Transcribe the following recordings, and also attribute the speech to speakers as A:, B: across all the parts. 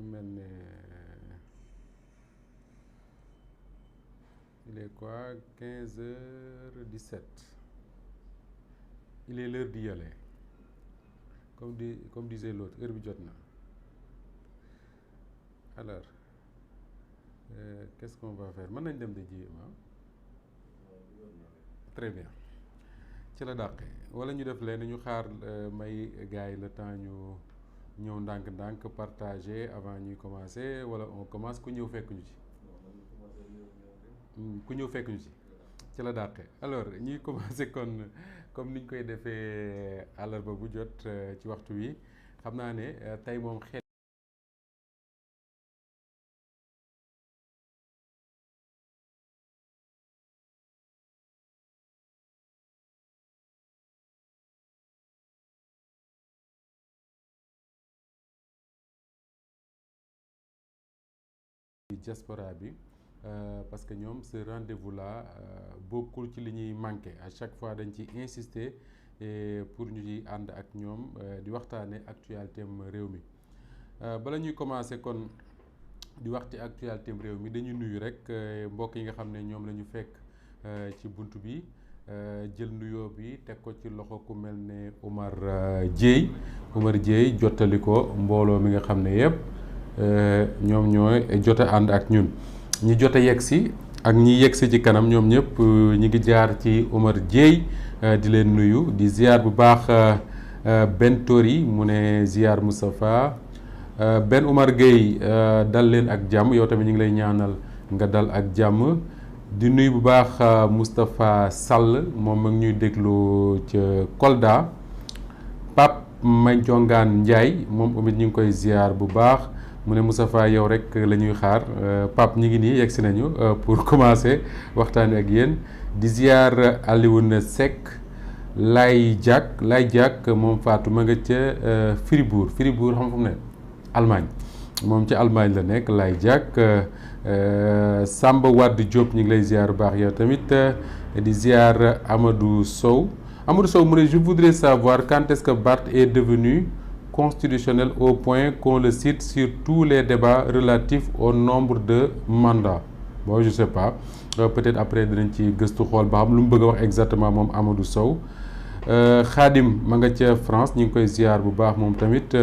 A: mel ne il est quoi 15h17. Il est l'heure d'y aller comme disait l'autre heure bi jot na. Alors qu'est-ce qu'on va faire mën nañ dem de ji très bien ci la dàqee wala ñu def leen ñu xaar may gars yi le temps ñu ñëw ndànk-ndànk partager avant ñuy commencer wala on commence ku ñëw fekk ñu ci ci la dàqee. Alors ñuy commencer kon comme niñ koy defee àllarba bu jot ci waxtu wi xam naa ne tey moom xel diaspora bi parce que ñoom ce rendez-vous là bokkul ci li ñuy manqué à chaque fois dañ ci insister pour ñu ci ànd ak ñoom di waxtaane actualité am réew mi bala ñuy commencer kon di wax ci actualité am réew mi dañuy nuyu rek mbokk yi nga xam ne ñoom la ñu fekk ci bunt bi jël nuyoo bi teg ko ci loxo ku mel ne Omar Dieye jottali ko mbooloo mi nga xam ne yëpp ñoom ñooy jot a ànd ak ñun ñi jot a yegg si ak ñi yegg si ci kanam ñoom ñëpp ñi ngi jaar ci Omar Dieye di leen nuyu di ziar bu baax Ben Tori mu ne ziar Moustapha Ben Omar Gueye dal leen ak jàmm yow tamit ñu ngi lay ñaanal nga dal ak jàmm di nuyu bu baax Moustapha Sall moom mag ñuy déglu ca Kolda Pape Manjongaan Ndiaye moom tamit ñu ngi koy ziar bu baax mu ne Moustapha yow rek la ñuy xaar Pape ñi ngi nii yegg si nañu pour commencer waxtaan ak yéen di ziar Alioune Seck Lay Diak moom Fatou ma nga ca Fribourg xam fu mu ne Allemagne moom ca Allemagne la nekk Lay Diak Samba Wade Diop ñu ngi lay ziar bu baax yow tamit di ziar Amadou Sow mu ne je voudrais savoir quand est-ce que Barth est devenu constitutionnel au point qu'on le cite sur tous les débats relatifs au nombre de mandats. Bon, je sais pas peut-être après dinañ ci gëstu xool ba xam lu mu bëgg a wax exactement moom Amadou Sow Khadim ma nga ca France ñu ngi koy ziar bu baax moom tamit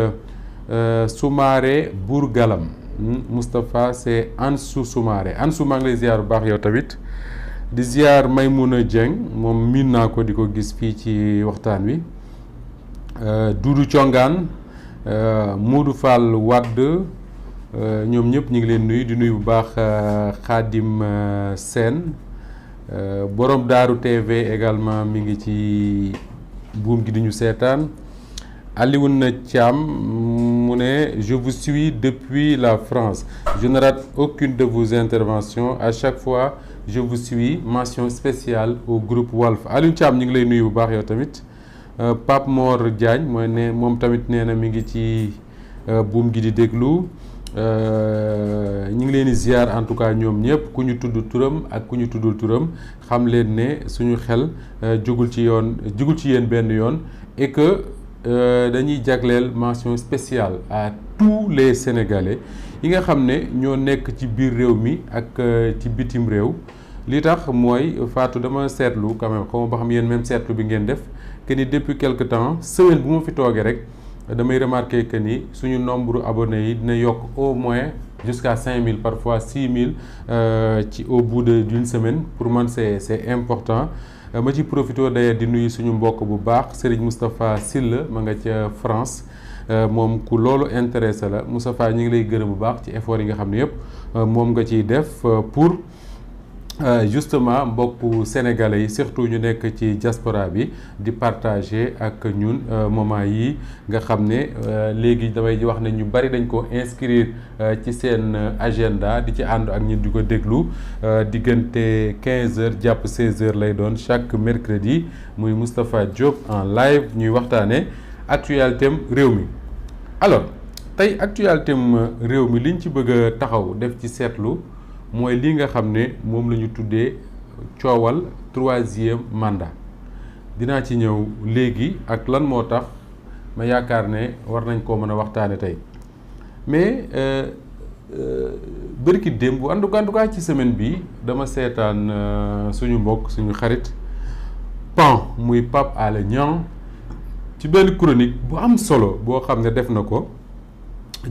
A: Soumaré Bourgalam Moustapha c'est Ansou Soumaré Ansou maa ngi lay ziar bu baax yow tamit di ziar Maymouna Dieng moom miin naa ko di ko gis fii ci waxtaan wi Doudou Thiongaan Modou Fall Wade ñoom ñëpp ñu ngi leen nuyu di nuyu bu baax Khadim Sène borom Daaru TV également mi ngi ci buum gi di ñu seetaan Alioune Thiam mu ne je vous suis depuis la France je ne rate aucune de vos interventions à chaque fois je vous suis mention spéciale au groupe Walf Alioune Thiam ñu ngi lay nuyu bu baax yow tamit Pape Mor Diagne mooy ne moom tamit nee na mi ngi ci buum gi di déglu ñu ngi leen di ziar en tout cas ñoom ñëpp ku ñu tudd turam ak ku ñu tuddul turam xam leen ne suñu xel jugul ci yéen benn yoon et que dañuy jagleel mention spéciale à tous les Sénégalais yi nga xam ne ñoo nekk ci biir réew mi ak ci bitim réew li tax mooy Fatou dama seetlu quand même xaw ma ba xam yéen même seetlu bi ngeen def que ni depuis quelque temps semaine bu ma fi toogee rek damay remarquer que ni suñu nombre abonnés yi dina yokk au moins jusqu'à 5000 parfois 6000 ci au bout d'une semaine pour man c'est important ma ci profité d'ailleurs di nuyu suñu mbokk bu baax Serigne Moustapha Sylla ma nga ca France moom ku loolu intéressé la Moustapha ñu ngi lay gërëm bu baax ci effort yi nga xam ne yëpp moom nga ciy def pour justement mbokku sénégalais yi surtout ñu nekk ci diaspora bi di partager ak ñun moment yi nga xam ne léegi damay wax ne ñu bari dañ ko inscrire ci seen agenda di ci ànd ak ñun di ko déglu diggante 15h jàpp 16h lay doon chaque mercredi muy Moustapha Diop en live ñuy waxtaane actualité am réew mi. Alors tey actualité am réew mi liñ ci bëgg a taxaw def ci seetlu mooy li nga xam ne moom la ñu tuddee coowal 3e mandat dinaa ci ñëw léegi ak lan moo tax ma yaakaar ne war nañ koo mën a waxtaane tey mais bërki démb en tout cas ci semaine bi dama seetaan suñu mbokk suñu xarit Pan muy Pape Alé Niang ci benn chronique bu am solo boo xam ne def na ko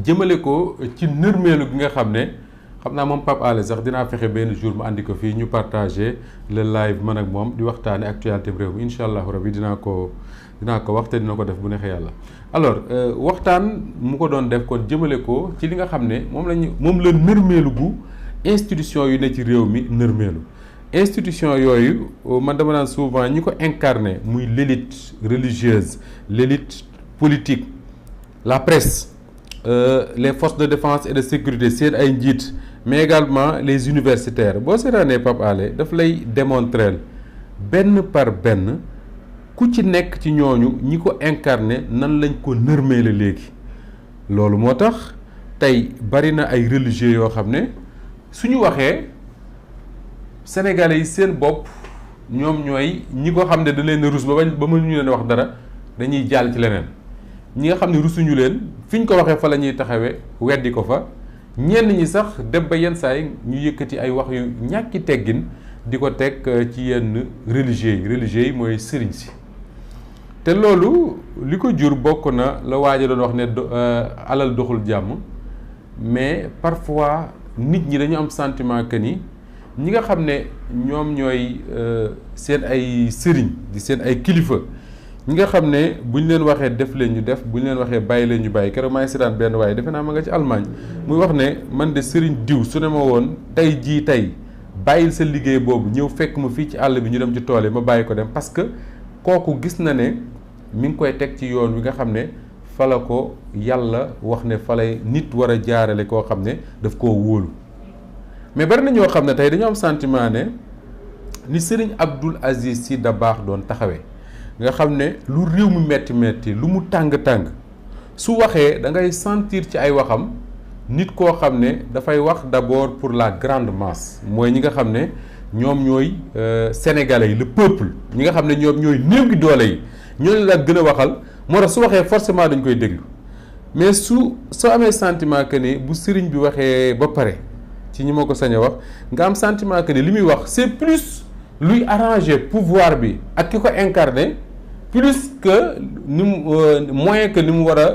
A: jëmale ko ci nërmeelu gi nga xam ne xam naa moom Pape Alé sax dinaa fexe benn jour mu andi ko fii ñu partager le live man ak moom di waxtaane actualité réew mi incha allahu rabi dinaa ko wax te dina ko def bu neexee yàlla. alors waxtaan mu ko doon def kon jëmale ko ci li nga xam ne moom la nërmeelu gu institution yu ne ci réew mi nërmeelu institution yooyu man dama naan souvent ñi ko incarné muy l'élite religieuse l'élite politique la presse les forces de défense et de sécurité seen ay njiit mais également les universitaires boo seetaanee Pape Alé daf lay démontrer benn par benn ku ci nekk ci ñooñu ñi ko incarné nan lañ ko nërmeele léegi loolu moo tax tey bari na ay religieux yoo xam ne suñu waxee sénégalais yi seen bopp ñoom ñooy ñi ko xam ne da leen rus ba mënuñu leen wax dara dañuy jàll ci leneen ñi nga xam ne rusuñu leen fi ñu ko waxee fa la ñuy taxawee weddi ko fa ñenn ñi sax dem ba yenn saa yi ñu yëkkati ay wax yu ñàkki teggin di ko teg ci yenn religieux yi mooy sëriñ si te loolu li ko jur bokk na la waaja doon wax ne alal doxul jàmm mais parfois nit ñi dañu am sentiment que ni ñi nga xam ne ñoom ñooy seen ay sëriñ di seen ay kilifa ñi nga xam ne bu ñu leen waxee def leen ñu def bu ñu leen waxee bàyyi leen ñu bàyyi keroog maa ngi seetaan benn waaye defe naa ma nga ci Allemagne muy wax ne man de sëriñ diw su ne ma woon tey jii tey bàyyil sa liggéey boobu ñëw fekk ma fii ci àll bi ñu dem ci tool yi ma bàyyi ko dem parce que kooku gis na ne mi ngi koy teg ci yoon wi nga xam ne fa la ko yàlla wax ne fa lay nit war a jaarale koo xam ne daf koo wóolu mais bari na ñoo xam ne tey dañoo am sentiment ne ni sëriñ Abdoul Aziz Sy Dabakh doon taxawee nga xam ne lu réew mi metti lu mu tàng-tàng su waxee da ngay sentir ci ay waxam nit koo xam ne dafay wax d'abord pour la grande masse mooy ñi nga xam ne ñoom ñooy sénégalais yi le peuple ñi nga xam ne ñoom ñooy néew gi doole yi ñooñu la gën a waxal moo tax su waxee forcément dañ koy déglu mais soo amee sentiment que ni bu sëriñ bi waxee ba pare ci ñi ma ko sañ a wax nga am sentiment que ni li muy wax c'est plus luy arranger pouvoir bi ak ki ko incarné plus que ni mu moins que ni mu war a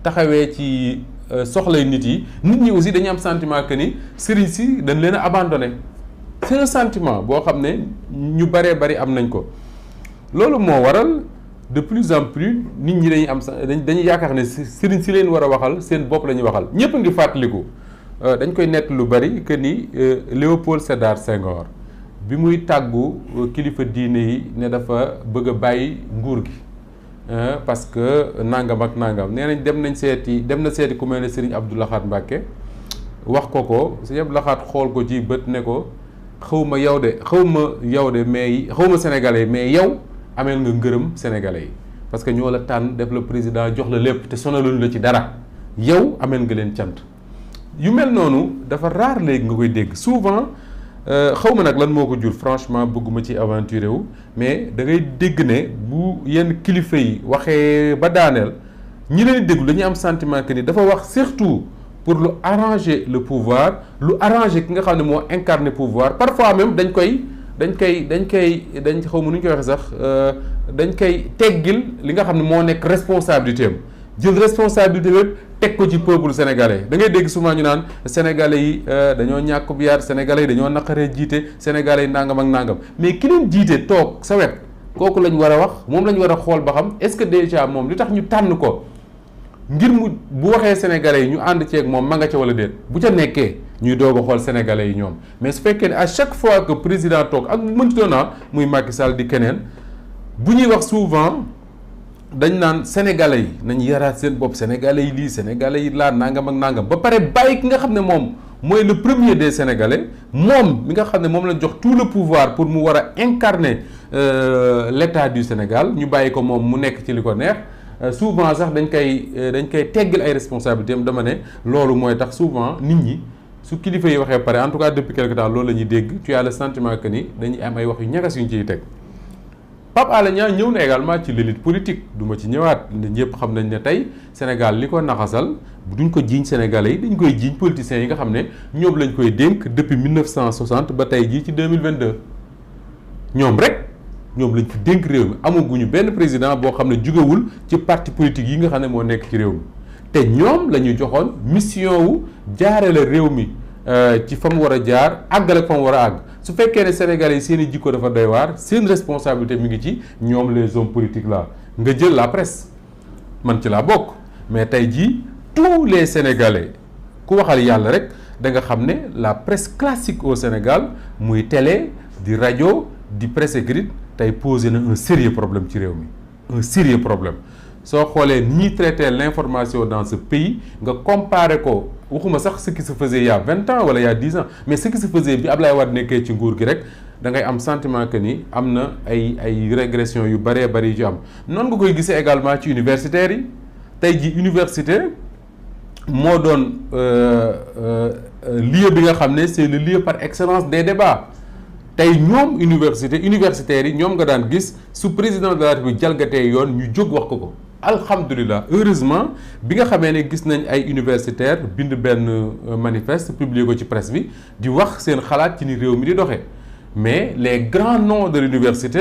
A: taxawee ci soxlay nit ñi aussi dañuy am sentiment que ni sëriñ si dañ leen a abandonné c'est un sentiment boo xam ne ñu bëree bëri am nañ ko loolu moo waral de plus en plus nit ñi dañuy yaakaar ne sëriñ si leen war a waxal seen bopp la ñuy waxal ñëpp a ngi fàttaliku dañ koy nett lu bëri que ni Léopold Sédar Senghor bi muy tàggu kilifa diine yi ne dafa bëgg a bàyyi nguur gi parce que nangam ak nangam nee nañ dem na seeti ku mel ne Serigne Abdou Lahad Mbacké wax ko Serigne Abdou Lahad xool ko ci bët ne ko xawma yow de mais xawma sénégalais mais yow ameel nga ngërëm sénégalais yi parce que ñoo la tànn def la président jox la lépp te sonaluñu la ci dara yow ameel nga leen cant yu mel noonu dafa rare léegi nga koy dégg souvent xaw ma nag lan moo ko jur franchement bëgguma ci aventuré wu mais da ngay dégg ne bu yenn kilifa yi waxee ba daaneel ñi leen déglu dañuy am sentiment que ni dafa wax surtout pour lu arranger le pouvoir lu arranger ki nga xam ne moo incarner pouvoir parfois même dañ xaw ma nu ñu koy waxee sax dañ koy teggil li nga xam ne moo nekk responsabilité am jël responsabilité bépp teg ko ci peuple sénégalais da ngay dégg souvent ñu naan sénégalais yi dañoo ñàkk bu yar sénégalais yi dañoo naqaree jiite sénégalais yi nangam ak nangam mais ki leen jiite toog sa wet kooku lañ war a wax moom lañ war a xool ba xam est-ce que déjà moom li tax ñu tànn ko ngir mu bu waxee sénégalais yi ñu ànd ceeg moom ma nga ca wala déet bu ca nekkee ñuy doog a xool sénégalais yi ñoom mais su fekkee ne à chaque fois que président toog ak mënti doon muy Macky Sall di keneen bu ñuy wax souvent dañ naan sénégalais yi nañ yaraat seen bopp sénégalais yi lii sénégalais yi laa nangam ak nangam ba pare bàyyi ki nga xam ne moom mooy le premier des sénégalais moom mi nga xam ne moom la jox tout le pouvoir pour mu war a incarner l'état du Sénégal ñu bàyyi ko moom mu nekk ci li ko neex souvent sax dañ koy teggil ay responsabilités am dama ne loolu mooy tax souvent nit ñi su kilifa yi waxee pare en tout cas depuis quelque temps loolu la ñuy dégg tu as le sentiment que ni dañuy am ay wax yu ñagas yu ñu ciy teg Pape Alé Niang ñëw na également ci l'élite politique du ma ci ñëwaat ñëpp xam nañ ne tey Sénégal li ko naxasal duñ ko jiiñ Sénégalais yi dañ koy jiiñ politiciens yi nga xam ne ñoom lañ koy dénk depuis 1960 ba tey jii ci 2022 ñoom rek ñoom lañ fi dénk réew mi amaguñu benn président boo xam ne jugewul ci parti politique yi nga xam ne moo nekk ci réew mi te ñoom la ñu joxoon mission wu jaarale réew mi ci fa mu war a jaar àggale ak fa mu war a àgg su fekkee ne Sénégalais yi seen i jikko dafa doy waar seen responsabilité mi ngi ci ñoom les hommes politiques là nga jël la presse man ci laa bokk mais tey jii tous les Sénégalais ku waxal yàlla rek da nga xam ne la presse classique au Sénégal muy télé di rajo di presse écrite tey posé na un sérieux problème ci réew mi un sérieux problème soo xoolee ni ñuy traiter l'information dans ce pays nga comparer ko waxuma sax ce qui se faisait il y a 20 ans wala il y a 10 ans mais ce qui se faisait bi Ablaye Wade nekkee ci nguur gi rek da ngay am sentiment que ni am na ay régression yu bëree bëri yu ci am noonu nga koy gisee également ci universitaires yi tey ji université moo doon lieu bi nga xam ne c'est le lieu par excellence des débats tey ñoom universitaires yi ñoom nga daan gis su président de la République jalgatee yoon ñu jóg wax ko alhamdulilah heureusement bi nga xamee ne gis nañ ay universitaires bind benn manifeste publier ko ci presse bi di wax seen xalaat ci ni réew mi di doxee mais les grands noms de l'université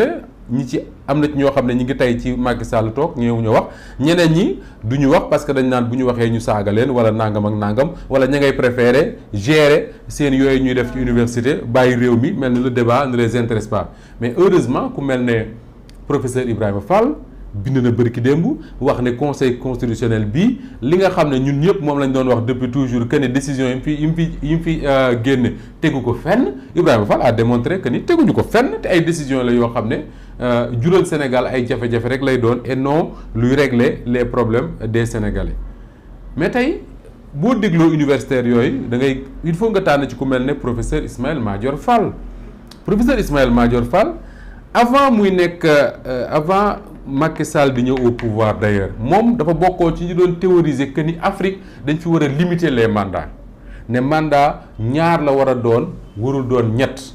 A: ñi ci am na ci ñoo xam ne ñi ngi tey ci Macky Sall toog ñëwuñu wax ñeneen ñi du ñu wax parce que dañ naan bu ñu waxee ñu saaga leen wala nangam ak nangam wala ña ngay préférer gérer seen yooyu ñuy def ci université bàyyi réew mi mel ni le débat ne les intéresse pas mais heureusement ku mel ne professeur Ibrahima Fall bind na bërki démb wax ne conseil constitutionnel bii li nga xam ne ñun ñëpp moom lañ doon wax depuis toujours que ne décision yi mu fi génne tegu ko fenn Ibrahima Fall a démontré que ni teguñu ko fenn te ay décision la yoo xam ne jural Sénégal ay jafe-jafe rek lay doon et non luy régler les problèmes des Sénégalais mais tey boo dégloo universitaires yooyu da ngay il faut nga tànn ci ku mel ne professeur Ismaïla Madior Fall professeur Ismaïla Madior Fall avant muy nekk avant Macky Sall di ñëw au pouvoir d'ailleurs moom dafa bokkoo ci ñu doon théoriser que ni Afrique dañ fi war a limiter les mandats ne mandat ñaar la war a doon warul doon ñett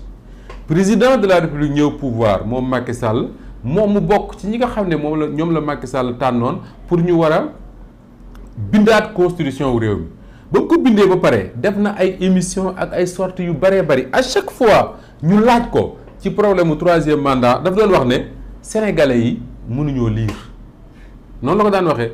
A: président de la République ñëw pouvoir moom Macky Sall moom mu bokk ci ñi nga xam ne ñoom la Macky Sall tànnoon pour ñu war a bindaat constitution wu réew mi ba mu ko bindee ba pare def na ay émissions ak ay sorties yu bëree bëri à chaque fois ñu laaj ko ci problème mu troisième mandat daf doon wax ne sénégalais yi mënuñoo lire noonu la ko daan waxee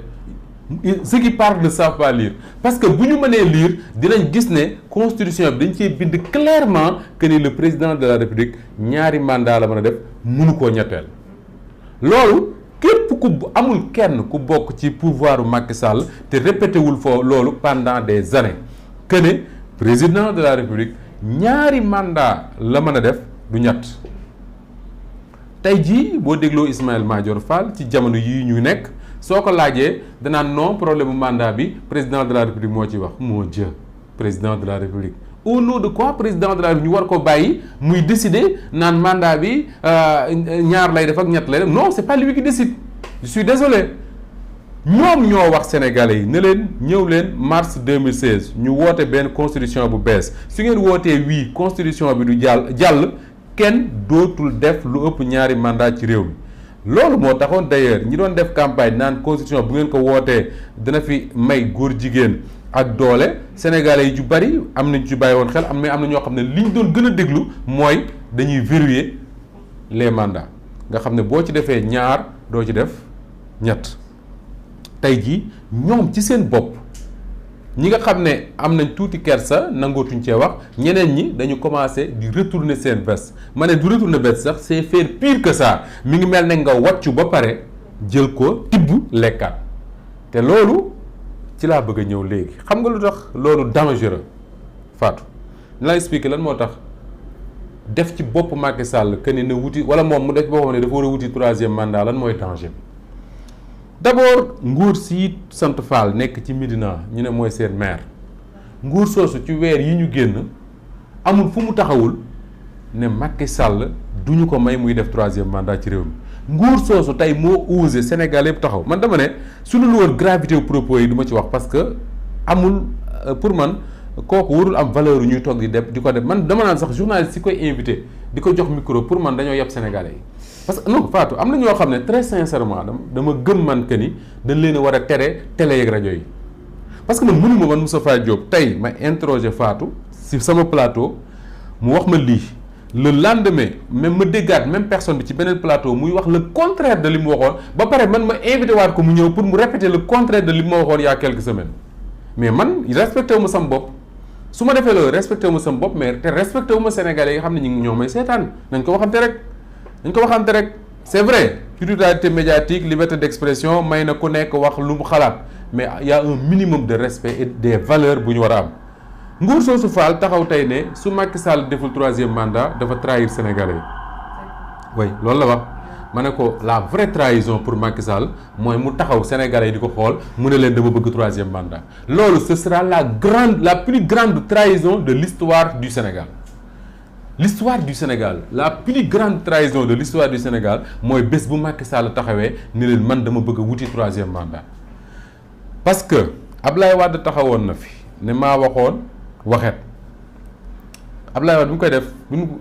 A: ceux qui parlent ne savent pas lire parce que bu ñu mënee lire dinañ gis ne constitution bi dañ cee bind clairement que ni le président de la République ñaari mandat la mën a def mënu koo ñetteel loolu képp ku amul kenn ku bokk ci pouvoiru Macky Sall te répété wul foo loolu pendant des années que ne président de la République ñaari mandat la mën a def du ñett tey jii boo dégloo Ismaïla Madior Fall ci jamono yii ñu nekk soo ko laajee danaan non problème mu mandat bi président de la République moo ci wax mon Dieu président de la République au nom de quoi président de la République ñu war ko bàyyi muy décider naan mandat bi ñaar lay def ak ñett lay def non c'est pas lui qui décide je suis désolé ñoom ñoo wax sénégalais yi ne leen ñëw leen mars 2016 ñu woote benn constitution bu bees su ngeen wootee wii constitution bi du jàll kenn dootul def lu ëpp ñaari mandat ci réew mi loolu moo taxoon d'ailleurs ñi doon def campagne naan constitution bu ngeen ko wootee dina fi may góor jigéen ak doole sénégalais yi ju bari am nañ ci bàyyi woon xel am na ñoo xam ne li ñu doon gën a déglu mooy dañuy verrouiller les mandats nga xam ne boo ci defee ñaar doo ci def ñett tey jii ñoom ci seen bopp ñi nga xam ne am nañ tuuti kersa nangootuñ cee wax ñeneen ñi dañu commencé di retourner seen veste ma ne du retourner veste sax c'est faire pire que ça mi ngi mel ne nga wàccu ba pare jël ko tibb lekkaat te loolu ci laa bëgg a ñëw léegi xam nga lu tax loolu dangereux Fatou ni laa expliquer lan moo tax def ci bopp Macky Sall que ni na wuti wala moom mu def boppam ne dafa war a wuti troisième mandat lan mooy danger bi d'abord nguur si sant Fall nekk ci Médina ñu ne mooy seen maire nguur soosu ci weer yi ñu génn amul fu mu taxawul ne Macky Sall du ñu ko may muy def troisième mandat ci réew mi nguur soosu tey moo osé Sénégal yëpp taxaw man dama ne su dul woon gravité propos yi du ma ci wax parce que amul pour man kooku warul am valeur yu ñuy toog di ko def man dama naan sax journaliste si koy invité di ko jox micro pour man dañoo yeb Sénégalais yi parce que non Fatou am na ñoo xam ne très sincèrement dama gëm man que ni dañ leen a war a tere télé yeeg rajo yi parce que man mënuma man Moustapha Diop tey ma interroger Fatou si sama plateau mu wax ma lii le lendemain même ma déggaat même personne bi ci beneen plateau muy wax le contraire de li mu waxoon ba pare man ma invité waat ko mu ñëw pour mu répéter le contraire de li ma waxoon il y a quelques semaines mais man respecté wu ma sama bopp su ma defee loolu respecté wu ma sama bopp mais te respecté wu ma Sénégalais yi nga xam ne ñu ngi ñoo may seetaan nañ ko waxante rek c'est vrai pluralité médiatique liberté d'expression may na ku nekk wax lu mu xalaat mais il y a un minimum de respect et des valeurs bu ñu war a am nguur soosu faal taxaw tey ne su Macky Sall deful 3e mandat dafa trahir Sénégalais yi oui loolu la wax ma ne ko la vraie trahison pour Macky Sall mooy mu taxaw Sénégalais yi di ko xool mu ne leen dama bëgg 3e mandat loolu ce sera la plus grande trahison de l'histoire du Sénégal. L'histoire du Sénégal la plus grande trahison de l'histoire du Sénégal mooy bés bu Macky Sall taxawee ni leen man dama bëgg a wuti 3e mandat parce que Ablaye Wade taxawoon na fi ne maa waxoon waxet Ablaye Wade bu mu koy def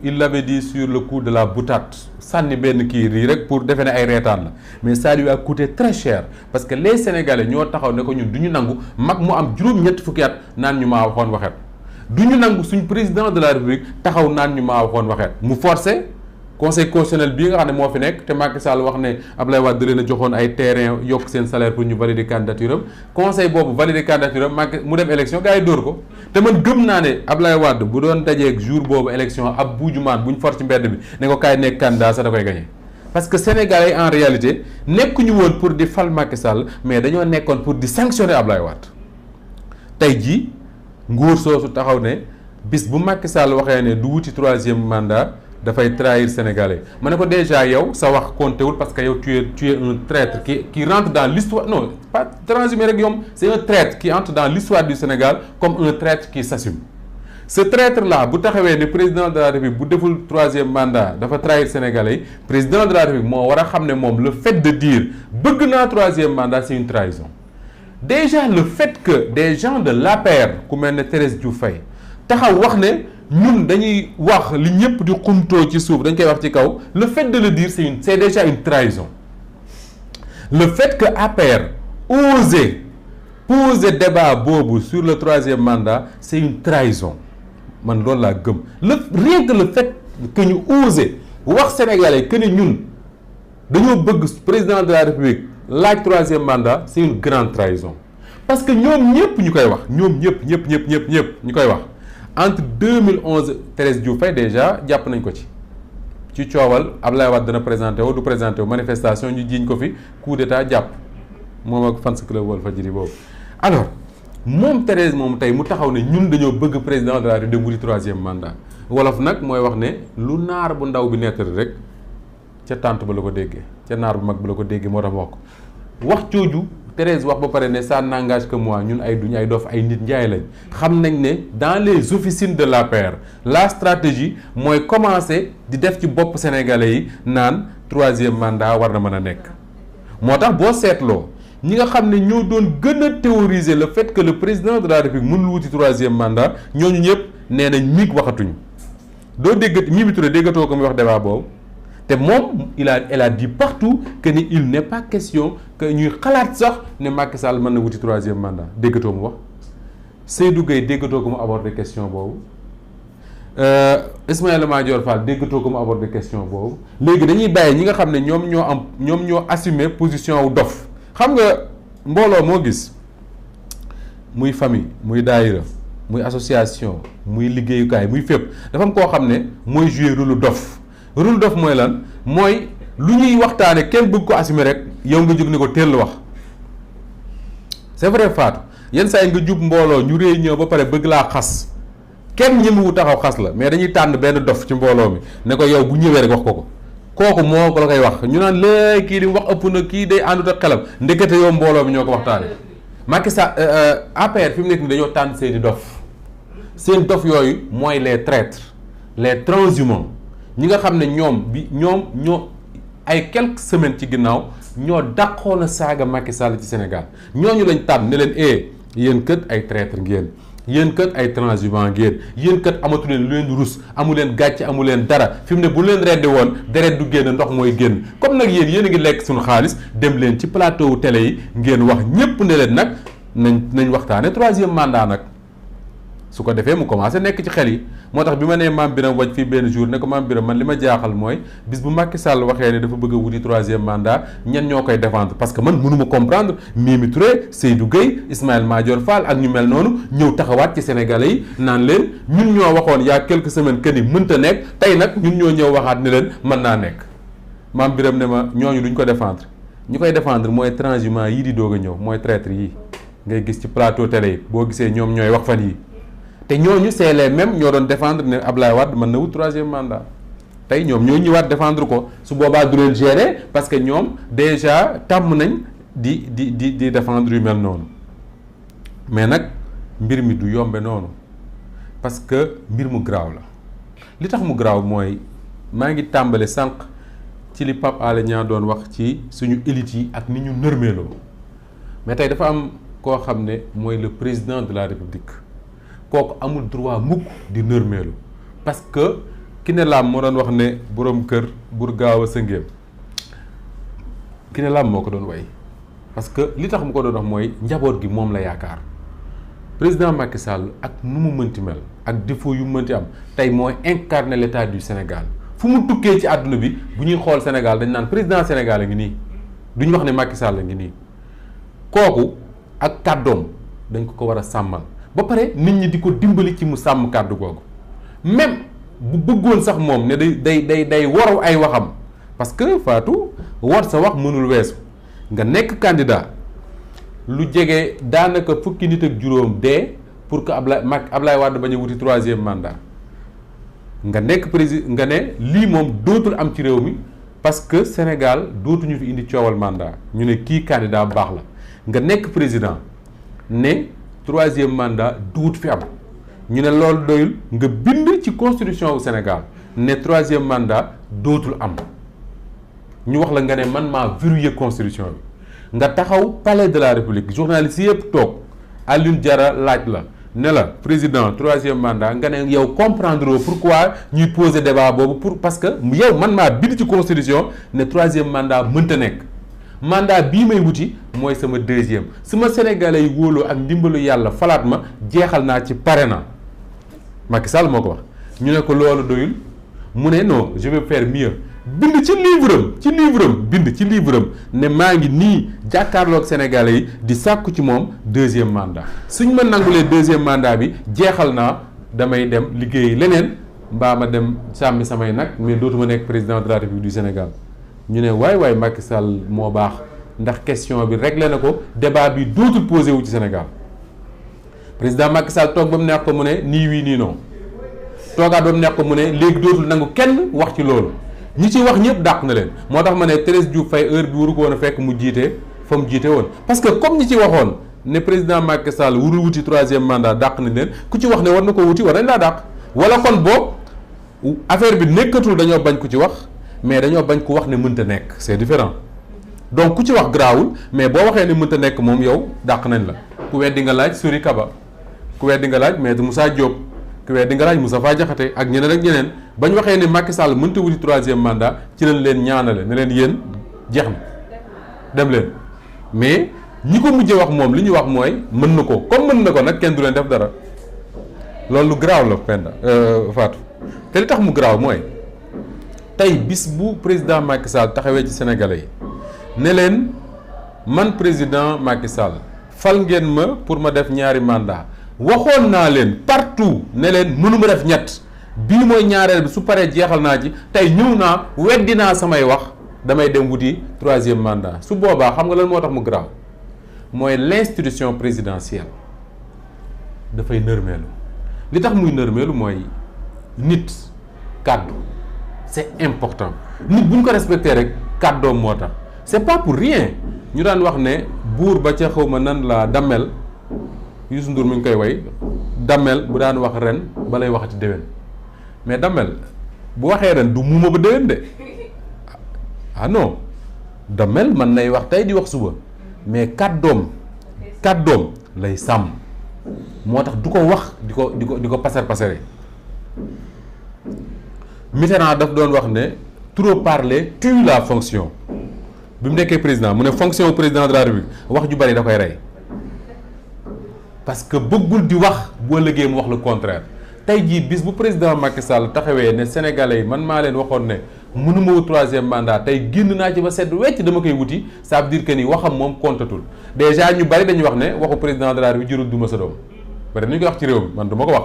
A: il l'avait dit sur le coup de la boutade sànni benn kii rii rek pour defe ne ay reetaan la mais ça lui a coûté très cher parce que les Sénégalais ñoo taxaw ne ko ñun du ñu nangu mag mu am juróom-ñetti fukki at naan ñu maa waxoon waxet du ñu nangu suñ président de la République taxaw naan ñu maa waxoon waxeet mu forcé conseil constitutionnel bii nga xam ne moo fi nekk te Macky Sall wax ne Ablaye Wade da leen a joxoon ay terrain yokk seen salaire pour ñu valider candidature am conseil boobu valider candidature am Macky mu dem élection gars yi dóor ko te man gëm naa ne Ablaye Wade bu doon dajeeg jour boobu élection ab buujumaan bu ñu for ci mbedd bi ne ko kaay nekk candidat sax da koy gagné parce que Sénégalais en réalité nekkuñu woon pour di fal Macky Sall mais dañoo nekkoon pour di sanctionner Ablaye Wade tey jii nguur soosu taxaw ne bis bu Macky Sall waxee ne du wuti 3e mandat dafay trahir Sénégalais ma ne ko déjà yow sa wax compté wul parce que yow tu es un traître qui rentre dans l'histoire non pas transhumé rek yom c'est un traître qui entre dans l'histoire du Sénégal comme un traître qui s'assume ce traître là bu taxawee ne président de la République bu deful 3e mandat dafa trahir Sénégalais yi président de la République moo war a xam ne moom le fait de dire bëgg naa 3e mandat c'est une trahison déjà le fait que des gens de l'APR ku mel ne Thérèse Diouf Faye taxaw wax ne ñun dañuy wax li ñëpp di xumtoo ci suuf dañ koy wax ci kaw le fait de le dire c'est déjà une trahison le fait que APR ose poser débat boobu sur le 3e mandat c'est une trahison man loolu laa gëm rien que le fait que ñu ose wax Sénégalais que ne ñun dañoo bëgg président de la République laaj 3e mandat c'est une grande trahison parce que ñoom ñëpp ñu koy wax ñoom ñëpp ñu koy wax entre 2011 Thérèse Diouf Faye déjà jàpp nañ ko ci coowal Ablaye Wade dana présenté wu du présenté wu manifestation ñu jiiñ ko fi coup d'état jàpp moom ak fans club Walfadjri boobu alors moom Thérèse moom tey mu taxaw ne ñun dañoo bëgg président de la République dem wuti 3e mandat wolof nag mooy wax ne lu naar bu ndaw bi nettali rek ca tànt ba la ko déggee ca naar bu mag bi la ko déggee moo tax wax jooju Thérèse wax ba pare ne ça n'engage que moi ñun ay duñu ay dof ay nit njaay lañ xam nañ ne dans les officines de l'APR la stratégie mooy commencer di def ci bopp sénégalais yi naan 3e mandat war na mën a nekk moo tax boo seetloo ñi nga xam ne ñoo doon gën a théoriser le fait que le président de la République mënul wuti 3e mandat ñooñu ñëpp nee nañ miig waxatuñu doo déggat Mimi Touré déggatoo ko muy wax débat boobu te moom elle a dit partout que ni il n'est pas question que ñuy xalaat sax ne Macky Sall mën na wuti 3e mandat déggatoo mu wax Seydou Gueye déggatoo ko mu aborder question boobu Ismaïla Madior Fall déggatoo ko mu aborder question boobu léegi dañuy bàyyi ñi nga xam ne ñoom ñoo assumer position wu dof xam nga mbooloo moo gis muy famille muy daayira muy association muy liggéeyukaay muy fépp dafa am koo xam ne mooy jouer rôle dof rôle dof mooy lan mooy lu ñuy waxtaane kenn bëgg ko assumer rek yow nga jóg ni ko teel wax c'est vrai Fatou yenn saa yi nga jub mbooloo ñu réunion ba pare bëgg laa xas kenn ñëmewu taxaw xas la mais dañuy tànn benn dof ci mbooloo mi ne ko yow bu ñëwee rek wax ko kooku moo ko la koy wax ñu naan léegi kii di wax ëpp na kii day àndut ak xelam ndekete yow mbooloo mi ñoo ko waxtaane Macky Sall APR fi mu nekk ni dañoo tànn seeni dof seen dof yooyu mooy les traîtres les transhumants ñi nga xam ne ñoo ay quelques semaines ci ginnaaw ñoo dàqoon a saaga Macky Sall ci Sénégal ñooñu lañ tànn ne leen yéen kët ay traître ngeen yéen kat ay transhumant ngeen yéen kat amatu leen lu leen rus amu leen gàcce amu leen dara fi mu ne bu leen reddi woon deret du génn ndox mooy génn comme nag yéen a ngi lekk suñu xaalis dem leen ci plateau télé yi ngeen wax ñépp ne leen nag nañ waxtaane 3e mandat nag su ko defee mu commencé nekk ci xel yi moo tax bi ma nee Mame Birame Wathie fii benn jour ne ko Mame Birame man li ma jaaxal mooy bis bu Macky Sall waxee ne dafa bëgg a wuti 3e mandat ñan ñoo koy défendre parce que man mënuma comprendre Mimi Touré Seydou Gueye Ismaïla Madior Fall ak ñu mel noonu ñëw taxawaat ci Sénégalais yi naan leen ñun ñoo waxoon il y a quelques semaines que ni mënta nekk tey nag ñun ñoo ñëw waxaat ne leen mën naa nekk Mame Birame ne ma ñooñu duñ ko défendre ñi koy défendre mooy transhumant yii di doog a ñëw mooy traître yi ngay gis ci plateau télé yi boo gisee ñoom ñooy wax fan yi te ñooñu c'est les mêmes ñoo doon défendre ne Ablaye Wade mën na wut 3e mandat tey ñoom ñoo ñëwaat défendre ko su boobaa du leen gérer parce que ñoom déjà tàmm nañ di défendre yu mel noonu mais nag mbir mi du yombe noonu parce que mbir mu garaaw la li tax mu garaaw mooy maa ngi tàmbale sànq ci li Pape Alé Niang doon wax ci suñu élite yi ak ni ñu nërmeeloo mais tey dafa am koo xam ne mooy le président de la République kooku amul droit mukk di nërmeelu parce que Kiné Lam moo doon wax ne boroom kër bur gaaw a sëngéem Kiné Lam moo ko doon way parce que li tax mu ko doon wax mooy njaboot gi moom la yaakaar président Macky Sall ak nu mu mënti mel ak défaut yu mënti am tey mooy incarner l'état du Sénégal fu mu tukkee ci àdduna bi bu ñuy xool Sénégal dañ naan président Sénégal a ngi nii duñ wax ne Macky Sall a ngi nii kooku ak kàddoom dañ ko war a sàmmal ba pare nit ñi di ko dimbali ci mu sàmm kàddu googu même bu bëggoon sax moom ne day waru ay waxam parce que Fatou war sa wax mënul weesu nga nekk candidat lu jege daanaka fukki nit ak juróom dee pour que Ablaye Wade bañ a wuti 3e mandat nga nekk président nga ne lii moom dootul am ci réew mi parce que Sénégal dootuñu fi indi coowal mandat ñu ne kii candidat baax la nga nekk président ne 3e mandat duut fi am ñu ne loolu doyul nga bind ci constitution wu Sénégal ne 3e mandat dootul am ñu wax la nga ne man maa verrouillé constitution bi nga taxaw palais de la République journaliste yëpp toog Alioune Diarra laaj la ne la président 3e mandat nga ne yow comprendre pourquoi ñuy poser débat boobu parce que yow man maa bind ci constitution ne 3e mandat mënta nekk mandat bii may wuti mooy sama 2e su ma sénégalais yi wóoloo ak ndimbalu yàlla falaat ma jeexal naa ci pare na Macky Sall moo ko wax ñu ne ko loolu doyul mu ne non je vais faire mieux bind ci livre am ne maa ngi nii jàkkaarloog sénégalais yi di sàkku ci moom 2e mandat suñ ma nangulee 2e mandat bi jeexal naa damay dem liggéey leneen mbaa ma dem sàmmi samay nag mais dootuma nekk président de la République du Sénégal ñu ne waay Macky Sall moo baax ndax question bi réglé na ko débat bi dootul posé wu ci Sénégal président Macky Sall toog ba mu neex ko mu ne nii wii nii non toogaat ba mu neex ko mu ne léegi dootul nangu kenn wax ci loolu ñi ci wax ñëpp dàq na leen moo tax ma ne Thérèse Diouf Faye heure bi waru ko woon a fekk mu jiite fa mu jiite woon parce que comme ñi ci waxoon ne président Macky Sall warul wuti 3e mandat dàq nañ leen ku ci wax ne war na ko wuti war nañ laa dàq wala kon boobu affaire bi nekkatul dañoo bañ ku ci wax mais dañoo bañ ku wax ne mënta nekk c'est différent donc ku ci wax garaawul mais boo waxee ne mënta nekk moom yow dàq nañ la ku weddi nga laaj Sori Kaba ku weddi nga laaj Maître Moussa Diop ku weddi nga laaj Moustapha Diakhaté ak ñeneen ak ñeneen bañ waxee ne Macky Sall mënta wuti 3e mandat ci lañ leen ñaanale ne leen yéen jeex na dem leen mais ñi ko mujjee wax moom li ñu wax mooy mën na ko comme mën na ko nag kenn du leen def dara loolu lu garaaw la Penda Fatou te li tax mu garaaw mooy tey bis bu président Macky Sall taxawee ci Sénégalais yi ne leen man président Macky Sall fal ngeen ma pour ma def ñaari mandat waxoon naa leen partout ne leen mënuma def ñett bii mooy ñaareel bi su paree jeexal naa ci tey ñëw naa weddi naa samay wax damay dem wuti 3e mandat su boobaa xam nga lan moo tax mu garaaw mooy l'institution présidentielle dafay nërmeelu li tax muy nërmeelu mooy nit kàddu c'est important nit bu ñu ko respecté rek kàddoom moo tax c'est pas pour rien ñu daan wax ne buur ba ca xaw ma nan la dammel Youssou Ndour mu ngi koy way dammel bu daan wax ren ba lay waxati déwén mais dammel bu waxee ren du muuma ba déwén de ah non dammel man nay wax tey di wax suba mais kàddoom lay sàmm moo tax du ko wax di ko passer Mitterrand daf doon wax ne trop parler tue la fonction bi mu nekkee président mu ne fonction président de la République wax ju bari da koy rey parce que bëggul di wax boo liggéey mu wax le contraire. tey jii bis bu président Macky Sall taxawee ne sénégalais yi man maa leen waxoon ne mënuma wut 3e mandat tey génn naa ci ba sedd wecc dama koy wuti ça veut dire que ni waxam moom kontatul déjà ñu bari dañuy wax ne waxu président de la République jërul duma sa doom bari nañu koy wax ci réew mi man du ma ko wax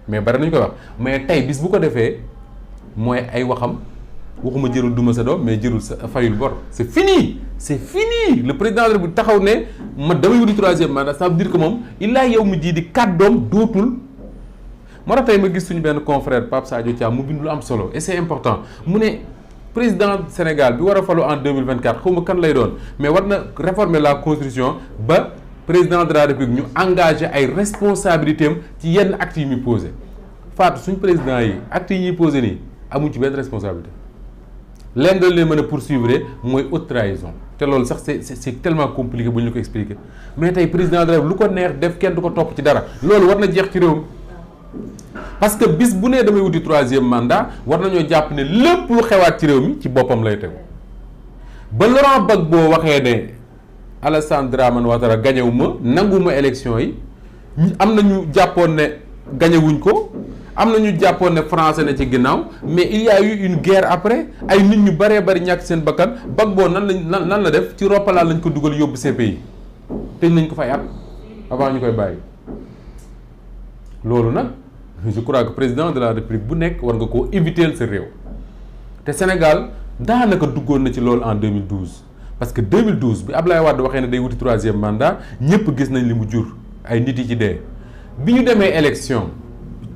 A: mais bari nañu koy wax mais tey bis bu ko defee mooy ay waxam waxuma jërul duma sa doom mais jërul sa fayul bor c'est fini le président de la République taxaw ne man damay wuti 3e mandat ça veut dire que moom illaa yow mi ji di kàddoom dootul. moo tax tey ma gis suñu benn confrère Pape Sadio Thiam mu bind lu am solo et c'est important mu ne président Sénégal bi war a falu en 2024 xaw ma kan lay doon mais war na réformer la constitution ba président de la République ñu engagé ay responsabilités am ci yenn actes yi muy posé Fatou suñ président yi actes yi ñuy posé nii amuñ ci benn responsabilité leen dañ leen mën a poursuivre mooy haute trahison te loolu sax c'est tellement compliqué bu ñu la ko expliquer mais tey président de la République lu ko neex def kenn du ko topp ci dara loolu war na jeex ci réew mi parce que bis bu nee damay wuti 3e mandat war nañoo jàpp ne lépp lu xewaat ci réew mi ci boppam lay tegu ba Laurent Gbagbo waxee ne Alassane Dramane Ouattara gañewu ma nanguma élection yi am na ñu jàppoon ne gañewuñ ko am na ñu jàppoon ne français na ci ginnaaw mais il y a eu une guerre après ay nit ñu bëree bëri ñàkk seen bakkan Gbagbo nan la def ci roppalaan lañ ko dugal yóbbu CPI tëj nañ ko fay at avant ñu koy bàyyi loolu nag je crois que président de la République bu nekk war nga koo éviter sa réew te Sénégal daanaka duggoon na ci loolu en 2012 parce que 2012 bi Ablaye Wade waxee ne day wuti 3e mandat ñëpp gis nañ li mu jur ay nit yi ci dee bi ñu demee élection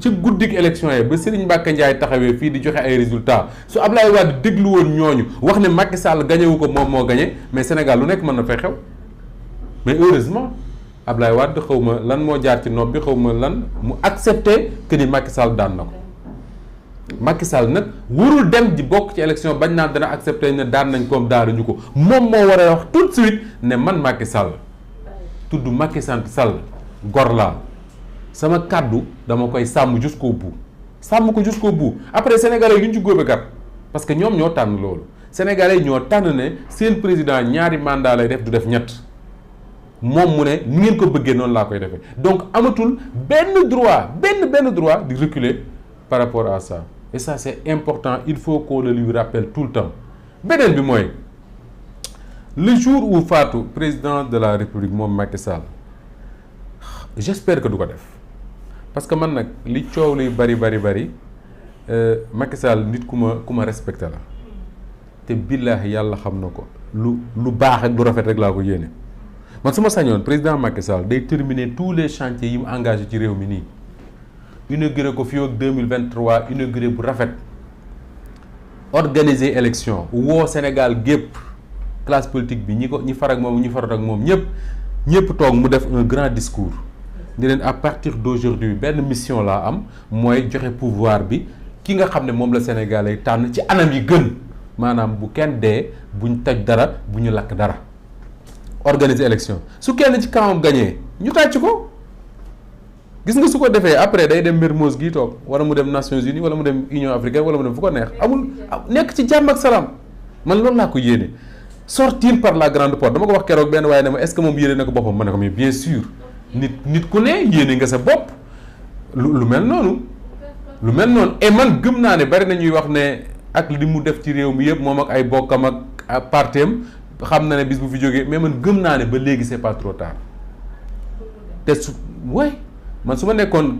A: ci guddik élection yi ba Serigne Mbacké Ndiaye taxawee fii di joxe ay résultats su Ablaye Wade déglu woon ñooñu wax ne Macky Sall gañewu ko moom moo gañe mais Sénégal lu nekk mën na fay xew mais heureusement Ablaye Wade xaw ma lan moo jaar ci nopp bi xaw ma lan mu accepté que ni Macky Sall daan na ko Macky Sall nag warul dem di bokk ci élection bañ naan dana accepté ne daan nañ koom daanuñu ko moom moo war a wax tout de suite ne man Macky Sall tudd Macky Sall gor laa sama kàddu dama koy sàmm jusqu'au bout sàmm ko jusqu'au bout après sénégalais yi ñu ci góobe kat parce que ñoom ñoo tànn loolu sénégalais ñoo tànn ne seen président ñaari mandat lay def du def ñett. moom mu ne ni ngeen ko bëggee noonu laa koy defee donc amatul benn droit di reculer par rapport à ça et ça c'est important il faut qu'on le lui rappelle tout le temps beneen bi mooy le jour où Fatou président de la République moom Macky Sall j'espère que du ko def parce que man nag li coow li bari Macky Sall nit ku ma respecté la te billaahi yàlla xam na ko lu baax ak lu rafet rek laa ko yéene man su ma sañoon président Macky Sall day terminer tous les chantiers yi mu engagé ci réew mi nii inauguré ko fii ak 2023 inauguré bu rafet organiser élection woo Sénégal gépp classe politique bi ñi far ak moom ñi farut ak moom ñëpp toog mu def un grand discours ni leen à partir d'aujourd'hui benn mission laa am mooy joxe pouvoir bi ki nga xam ne moom la Sénégalais tànn ci anam yi gën maanaam bu kenn dee buñ toj dara bu ñu lakk dara organiser élection su kenn ci kawam gagné ñu tàcc ko gis nga su ko defee après day dem Mermoz gii toog wala mu dem Nations Unies wala mu dem Union africaine wala mu dem fu ko neex amul nekk ci jàmm ak salaam man loolu laa ko yéene sortir par la grande porte dama ko wax keroog benn waaye ne ma est-ce que moom yéene na ko boppam ma ne ko mais bien sûr nit ku ne yéene nga sa bopp lu mel noonu et man gëm naa ne bari na ñuy wax ne ak li mu def ci réew mi yëpp moom ak ay bokkam ak partem xam na ne bis bu fi jógee mais man gëm naa ne ba léegi c'est pas trop tard te man su ma nekkoon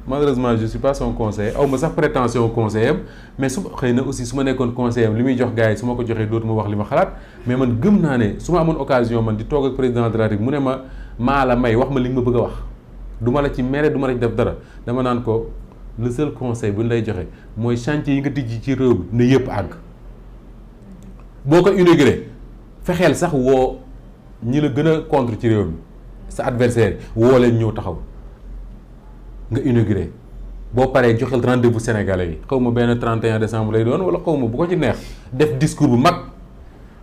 A: malheureusement je suis pas son conseiller aw ma sax prétention conseiller am mais su xëy na aussi su ma nekkoon conseiller am li muy jox gars yi su ma ko joxee dootuma wax li ma xalaat mais man gëm naa ne su ma amoon occasion man di toog ak président de la République mu ne ma maa la may wax ma li nga ma bëgg a wax du ma la ci mere du ma la ci def dara dama naan ko le seul conseil bu ñu lay joxe mooy chantier yi nga tijji ci réew bi na yëpp àgg boo ko inauguré fexeel sax woo ñi la gën a contre ci réew mi sa adversaire woo leen ñëw taxaw nga inauguré boo paree joxel rendez-vous sénégalais yi xaw ma benn 31 décembre lay doon wala xaw ma bu ko ci neex def discours bu mag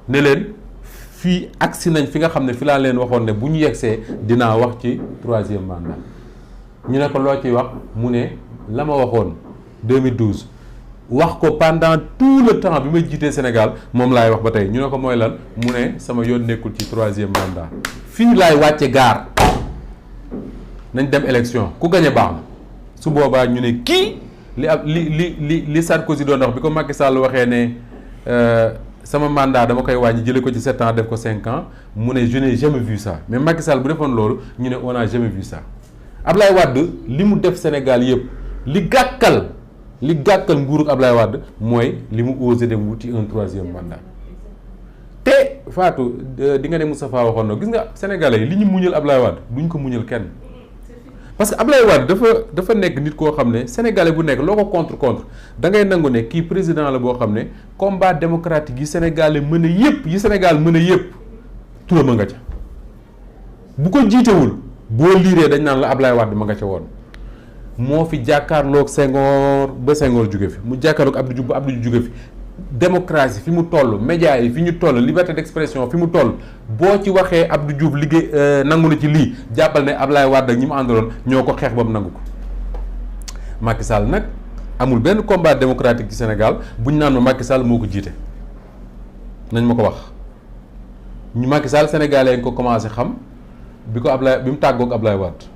A: ne leen fii agsi nañ fi nga xam ne fi laa leen waxoon ne bu ñu yegsee dinaa wax ci 3e mandat ñu ne ko loo ciy wax mu ne la ma waxoon 2012 wax ko pendant tout le temps bi may jiitee Sénégal moom laay wax ba tey ñu ne ko mooy lan mu ne sama yoon nekkul ci 3e mandat fii laay wàcce gaar nañ dem élection ku gañe baax na su boobaa ñu ne kii li Sarkozy doon wax bi ko Macky Sall waxee ne sama mandat dama koy wàññi jëlee ko ci 7 ans def ko 5 ans mu ne je n'ai jamais vu ça mais Macky Sall bu defoon loolu ñu ne on n'a jamais vu ça Ablaye Wade li mu def Sénégal yëpp li gàkkal nguurug Ablaye Wade mooy li mu osé dem wuti un 3e mandat te Fatou di nga ne Moustapha waxoon na gis nga Sénégalais yi li ñu muñal Ablaye Wade duñ ko muñal kenn parce que Ablaye Wade dafa nekk nit koo xam ne Sénégalais bu nekk loo ko contre da ngay nangu ne kii président la boo xam ne combat démocratique yi Sénégalais mën a yëpp yi Sénégal mën a yëpp turam a nga ca bu ko jiitewul boo liiree dañ naan la Ablaye Wade ma nga ca woon moo fi jàkkaarloog Senghor ba Senghor jóge fi mu jàkkaarloog Abdou Diouf ba Abdou Diouf jóge fi démocratie fi mu toll médias yi fi ñu toll liberté d'expression fi mu toll boo ci waxee Abdou Diouf liggéey nangu na ci lii jàppal ne Ablaye Wade ak ñi mu àndaloon ñoo ko xeex ba mu nangu ko Macky Sall nag amul benn combat démocratique ci Sénégal buñ naan ma Macky Sall moo ko jiite nañ ma ko wax ñu Macky Sall sénégalais nga ko commencé xam bi mu tàggoog Ablaye Wade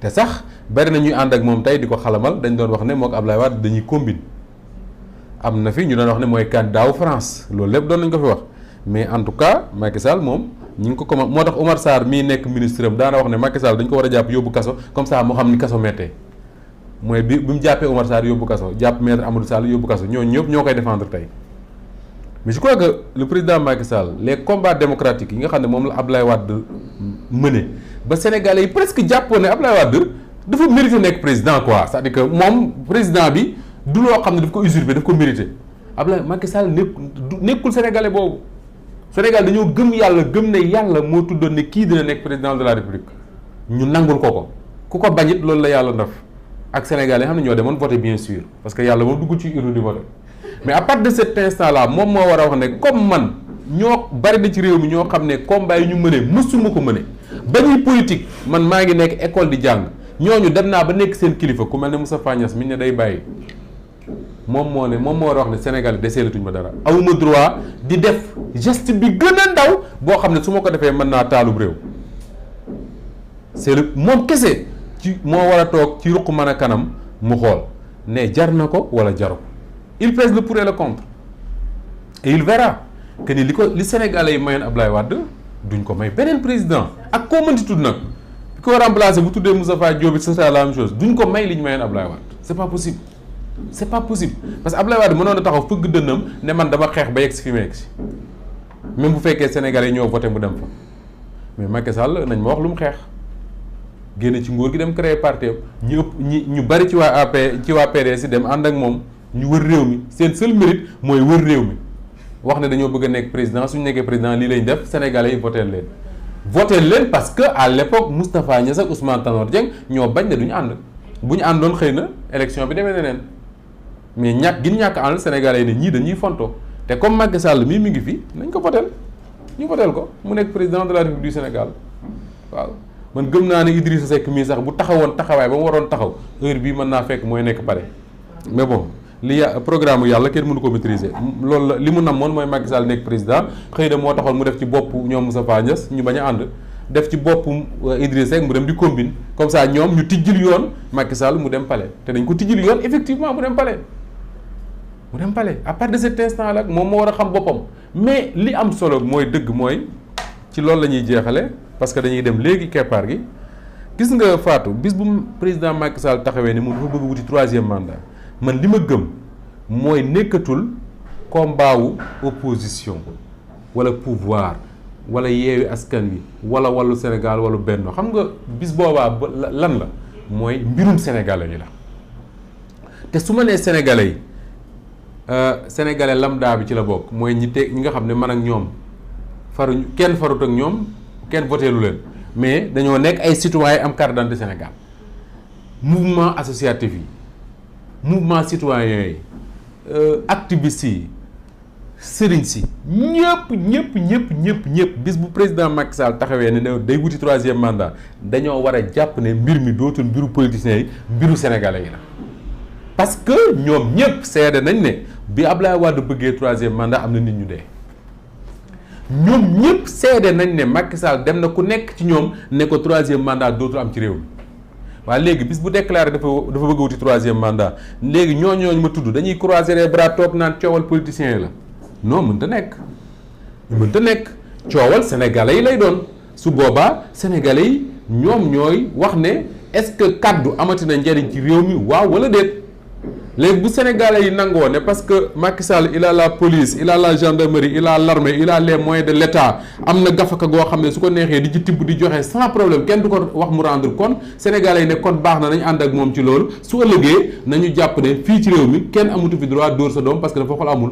A: te sax bari na ñuy ànd ak moom tey di ko xalamal dañ doon wax ne mook Ablaye Wade dañuy combine am na fi ñu doon wax ne mooy candidat wu France loolu lépp doon nañ ko fi wax mais en tout cas Macky Sall moom ñi ngi ko commencé moo tax Omar Sarr mii nekk ministre am daana wax ne Macky Sall dañ ko war a jàpp yóbbu kaso comme ça moo xam ni kaso méttee mooy bi mu jàppee Omar Sarr yóbbu kaso jàpp maître Amadou Sall yóbbu kaso ñooñu ñëpp ñoo koy défendre tey mais je crois que le président Macky Sall les combats démocratiques yi nga xam ne moom la Ablaye Wade mené ba Sénégalais yi presque jàppoon ne Ablaye Wade dafa mérité nekk président quoi c'est-à-dire que moom président bi du loo xam ne daf ko usurpé daf ko mérité Ablaye Macky Sall nekkul Sénégalais boobu Sénégal dañoo gëm yàlla gëm ne yàlla moo tuddoon ne kii dina nekk président de la République ñu nangul ko ku ko bañit loolu la yàlla def ak Sénégalais xam ne ñoo demoon voté bien sûr parce que yàlla moom dugg ci urne di voté mais à partir de cet instant là moom moo war a wax ne comme man ñoo bari na ci réew mi ñoo xam ne combat yi ñu mëne mësuma ko mëne ba ñuy politique man maa ngi nekk école di jàng ñooñu dem naa ba nekk seen kilifa ku mel ne Moustapha Niasse mi ne day bàyyi moom moo war a wax ne Sénégal deseelatuñ ma dara awuma droit di def geste bi gën a ndaw boo xam ne su ma ko defee mën naa taalub réew c'est le moom kese ci moo war a toog ci ruq mën a kanam mu xool ne jar na ko wala jaru ko il pèse le pour et le contre et il verra que ni li Sénégalais yi mayoon Ablaye Wade duñ ko may beneen président ak koo mënti tudd nag bi ko remplacer bu tuddee Moustapha Diop c'est la même chose duñ ko may li ñu mayoon Ablaye Wade c'est pas possible parce que Ablaye Wade mënoon a taxaw fëgg dënnam ne man dama xeex ba yegg si fi ma yegg si même bu fekkee Sénégalais yi ñoo voté mu dem fa mais Macky Sall nañ ma wax lu mu xeex génn ci nguur gi dem créer parti ñu bari ci waa AP ci waa PDS dem ànd ak moom ñu wër réew mi seen seul mérite mooy wër réew mi wax ne dañoo bëgg a nekk président suñu nekkee président lii lañ def Sénégalais yi voté leen parce que à l'époque Moustapha Niasse ak Ousmane Tanor Dieng ñoo bañ ne duñu ànd bu ñu àndoon xëy na élection bi demee neneen mais ñàkk ànd Sénégalais yi ne ñii dañuy fonto te comme Macky Sall mii mi ngi fi nañ ko voteel ñu voteel ko mu nekk président de la République du Sénégal waaw man gëm naa ne Idrissa Seck mii sax bu taxawoon taxawaay ba mu waroon taxaw heure bii mën naa fekk mooy nekk pare mais bon programme yàlla kenn mënu ko maîtriser loolu la li mu namoon mooy Macky Sall nekk président xëy na moo taxoon mu def ci bopp ñoom Moustapha Niasse ñu bañ a ànd def ci bopp Idrissa Seck mu dem di combine comme ça ñoom ñu tijjil yoon Macky Sall mu dem palais te dañ ko tijjil yoon effectivement mu dem palais à partir de cet instant là moom moo war a xam boppam mais li am solo mooy dëgg mooy ci loolu la ñuy jeexale parce que dañuy dem léegi keppaar gi gis nga Fatou bis bu président Macky Sall taxawee ni mu dafa bëgg wuti 3e mandat man li ma gëm mooy nekkatul combat wu opposition wala pouvoir wala yeewi askan wi wala wàllu Sénégal wala Benno xam nga bis boobaa lan la mooy mbirum sénégalais yi la te su ma nee sénégalais yi sénégalais lambda bi ci la bokk mooy ñi nga xam ne man ak ñoom faruñ kenn farut ak ñoom kenn voteelu leen mais dañoo nekk ay citoyens am carte d'identité Sénégal mouvement associatif yi mouvement citoyen yi activistes yi sëriñ si ñëpp bis bu président Macky Sall taxawee ne day wuti 3e mandat dañoo war a jàpp ne mbir mi dootul mbiru politiciens yi mbiru sénégalais yi la. parce que ñoom ñëpp seede nañ ne bi Ablaye Wade bëggee 3e mandat am na nit ñu dee ñoom ñëpp seede nañ ne Macky Sall dem na ku nekk ci ñoom ne ko 3e mandat dootul am ci réew mi waaye léegi bis bu déclaré dafa bëgg a wuti 3e mandat léegi ñooñu ma tudd dañuy croiser les bras toog naan coowal politiciens yi la. non mënta nekk coowal sénégalais yi lay doon su boobaa sénégalais yi ñoom ñooy wax ne est-ce que kaddu amati na njariñ ci réew mi waaw wala déet léegi bu sénégalais yi nangoo ne parce que Macky Sall il a la police il a la gendarmerie il a l'armée il a les moyens de l'État am na gafaka goo xam ne su ko neexee di ci tibb di joxe sans problème kenn du ko wax mu rendre compte sénégalais yi ne kon baax na nañu ànd ak moom ci loolu su ëllëgee nañu jàpp ne fii ci réew mi kenn amatu fi droit dóor sa doom parce que dafa xool amul.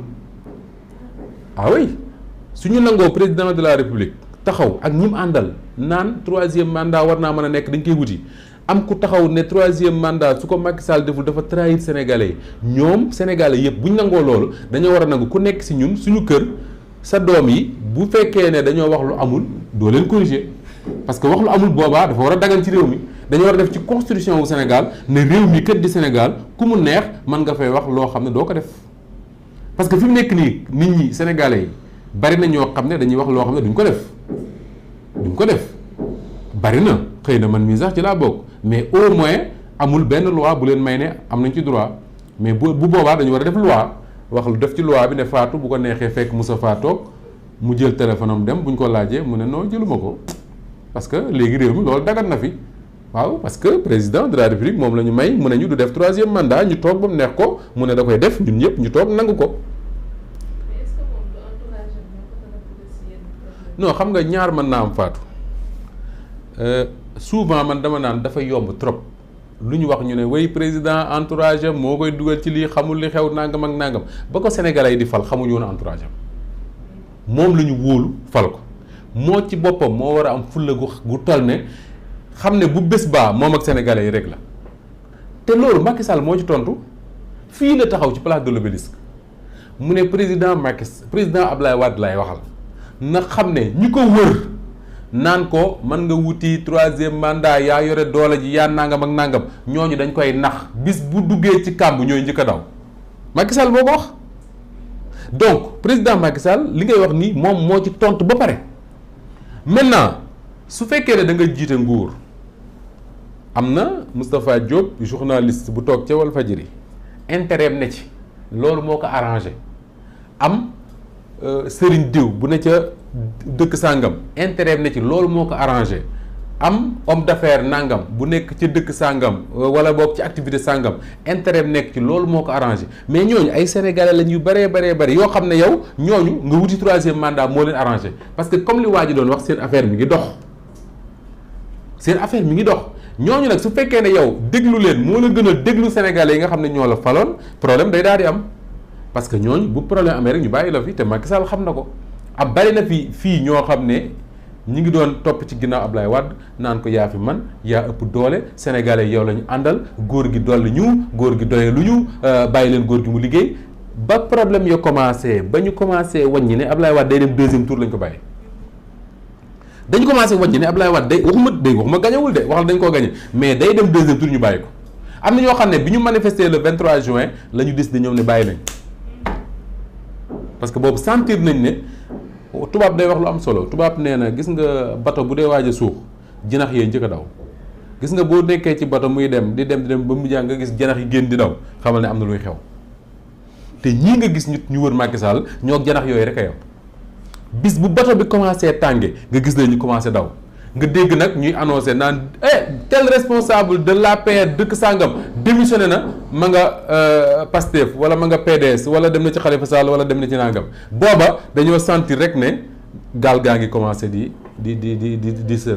A: ah oui su ñu nangoo président de la république taxaw ak ñi mu àndal naan 3e mandat war naa mën a nekk dañ koy wuti am ku taxaw ne 3e mandat su ko Macky Sall deful dafa trahir sénégalais yi ñoom sénégalais yëpp bu ñu nangoo loolu dañoo war a nangu ku nekk si ñun suñu kër sa doom yi bu fekkee ne dañoo wax lu amul doo leen corriger parce que wax lu amul boobaa dafa war a dagan ci réew mi dañoo war a def ci constitution wu Sénégal ne réew mi kër di Sénégal ku mu neex mën nga fay wax loo xam ne doo ko def. parce que fi mu nekk nii nit ñi sénégalais yi bari na ñoo xam ne dañuy wax loo xam ne duñ ko def bari na xëy na man mii sax ci laa bokk mais au moins amul benn loi bu leen may ne am nañ ci droit mais bu boobaa dañu war a def loi wax lu def ci loi bi ne Fatou bu ko neexee fekk Moussa Fatou mu jël téléphone am dem bu ñu ko laajee mu ne non jëluma ko parce que léegi réew mi loolu dagat na fi waaw parce que président de la république moom la ñu may mu ne ñu du def 3e mandat ñu toog ba mu neex ko mu ne da koy def ñun ñëpp ñu toog nangu ko. non xam nga ñaar mën naa am Fatou souvent man dama naan dafa yomb trop lu ñu wax ñu ne way président entourage am moo koy dugal ci lii xamul li xew nangam ak nangam ba ko sénégalais yi di fal xamuñu woon entourage am moom la ñu wóolu fal ko moo ci boppam moo war a am fulla gu toll ne xam ne bu bés baa moom ak sénégalais yi rek la te loolu Macky Sall moo ci tontu fii la taxaw ci place de l'Obélisque mu ne président Ablaye Wade lay waxal na xam ne ñi ko wër naan ko mën nga wuti 3e mandat yaa yore doole ji yaa nangam ak nangam ñooñu dañ koy nax bis bu duggee ci kàmb ñooy njëkk a daw Macky Sall moo ko wax donc président Macky Sall li ngay wax nii moom moo ci tontu ba pare maintenant su fekkee ne da nga jiite nguur am na Moustapha Diop journaliste bu toog ca Walfadjri intérêt ne ci loolu moo ko arrangé am Serigne Diw bu ne ca dëkk sàngam intérêt ne ci loolu moo ko arrangé am homme d'affaires nangam bu nekk ci dëkk sàngam wala boog ci activité sàngam intérêt nekk ci loolu moo ko arrangé mais ñooñu ay sénégalais lañ yu bëree bëri yoo xam ne yow ñooñu nga wuti 3e mandat moo leen arrangé parce que comme li waa ji doon wax seen affaire mi ngi dox ñooñu nag su fekkee ne yow déglu leen moo la gën a déglu sénégalais yi nga xam ne ñoo la faloon problème day daal di am parce que ñooñu bu problème amee rek ñu bàyyi la fi te Macky Sall xam na ko ab bari na fii ñoo xam ne ñi ngi doon topp ci ginnaaw Ablaye Wade naan ko yaa fi man yaa ëpp doole sénégalais yow la ñu àndal góor gi dolli ñu góor gi doye lu ñu bàyyi leen góor gi mu liggéey ba problème yo commencé ba ñu commencé wàññi ne Ablaye Wade day dem 2e tour lañ ko bàyyi dañu commencé wàññi ne Ablaye Wade waxuma gañewul de waxal dañ koo gañe mais day dem 2e tour ñu bàyyi ko am na ñoo xam ne bi ñu manifester le 23 juin la ñu décidé ñoom ne bàyyi nañ parce que boobu sentir nañ ne tubaab day wax lu am solo tubaab nee na gis nga bato bu dee waaj a suux jinax yee njëkk a daw gis nga boo nekkee ci bato muy dem di dem ba mu jàng nga gis jinax yi génn di daw xamal ne am na luy xew te ñii nga gis ñu wër Macky Sall ñoo janax yooyu rek a yam bis bu bato bi commencé tànge nga gis leen ñu commencé daw nga dégg nag ñuy annoncé naan tel responsable de l'APR dëkk sàngam démissionné na ma nga Pastef wala ma nga PDS wala dem na ci Khalifa Sall wala dem na ci nangam booba dañoo sentir rek ne gaal gaa ngi commencé di se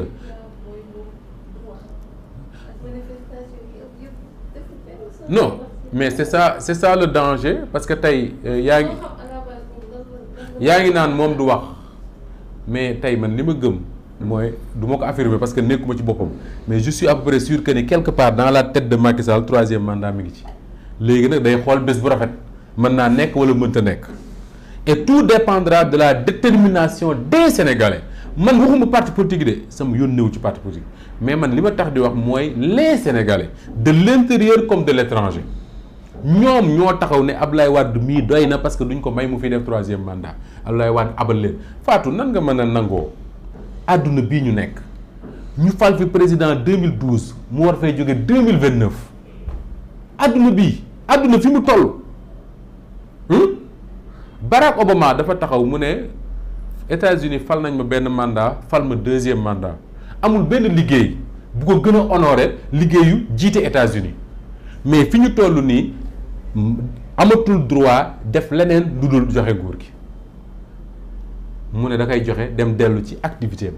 A: non mais c'est ça le danger parce que tey yaa ngi naan moom du wax mais tey man li ma gëm mooy du ma ko affirmer parce que nekkuma ci boppam mais je suis à peu près sûr que ni quelque part dans la tête de Macky Sall 3e mandat mi ngi ci léegi nag day xool bés bu rafet mën naa nekk wala mënta nekk et tout dépendra de la détermination des Sénégalais man waxuma parti politique de sama yónneewu ci parti politique mais man li ma tax di wax mooy les Sénégalais de l'intérieur comme de l'étranger ñoom ñoo taxaw ne Abdoulaye Wade mii doy na parce que duñ ko may mu fi def 3e mandat Abdoulaye Wade abal leen Fatou nan nga mën a nangoo àdduna bii ñu nekk ñu fal fi président 2012 mu war fay jóge 2029 àdduna fi mu toll Barack Obama dafa taxaw mu ne États-Unis fal nañ ma benn mandat fal ma 2e mandat amul benn liggéey bu ko gën a honorer liggéeyu jiite États-Unis mais fi ñu toll nii amatul droit def leneen lu dul joxe nguur gi mu ne da koy joxe dem dellu ci activité am